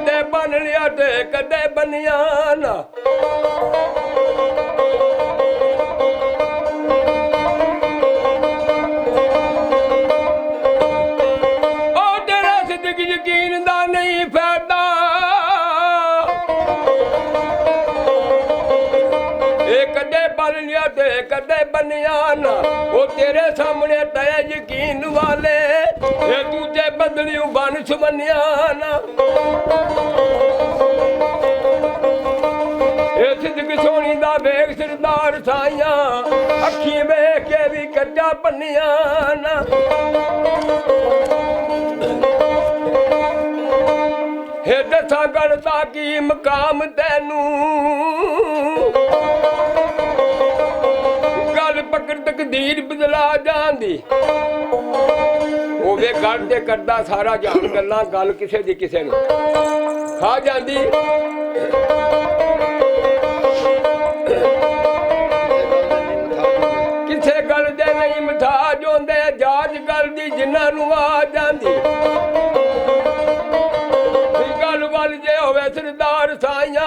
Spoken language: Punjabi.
ਕਦੇ ਬੰਨ ਲਿਆ ਤੇ ਕਦੇ ਬੰਨਿਆ ਨਾ। ਉਹ ਤੇਰਾ ਸਿੱਧਕ ਯਕੀਨ ਦਾ ਨਹੀਂ ਫਾਇਦਾ, ਇਹ ਕਦੇ ਬੰਨ ਲਿਆ ਤੇ ਕਦੇ ਬੰਨਿਆ ਨਾ। ਉਹ ਤੇਰੇ ਸਾਹਮਣੇ ਤੈ ਯਕੀਨ ਵਾਲੇ, ਇਹ ਦੂਜੇ ਬਦਲਿਓ ਬਨ ਸੁਮਨਿਆ ਨਾ। ਇਹ ਸਿੱਧਕ ਸੋਹਣੀ ਦਾ ਵੇਖ ਸਰਦਾਰ ਸਾਈਆਂ, ਅੱਖੀਂ ਵੇਖ ਕੇ ਵੀ ਕੱਜਾ ਪੰਨਿਆ ਨਾ। ਇਹ ਦੱਸਾਂ ਗੱਲ ਦਾ ਕੀ ਮਕਾਮ ਤੈਨੂੰ, ਗੱਲ ਪਕੜ ਤਕਦੀਰ ਬਦਲਾ ਜਾਂਦੀ। ਉਹ ਵੇ ਗੱਲ ਤੇ ਕਰਦਾ ਸਾਰਾ ਜਾਣ ਗੱਲਾਂ, ਗੱਲ ਕਿਸੇ ਦੀ ਕਿਸੇ ਨੂੰ ਖਾ ਜਾਂਦੀ। ਕਿਸੇ ਗੱਲ ਦੇ ਨਹੀਂ ਮਥਾਜ ਹੁੰਦੇ, ਜਾਜ ਗੱਲ ਦੀ ਜਿਨ੍ਹਾਂ ਨੂੰ ਆ ਜਾਂਦੀ। ਗੱਲ ਵੱਲ ਜੇ ਹੋਵੇ ਸਰਦਾਰ ਸਾਈਆਂ,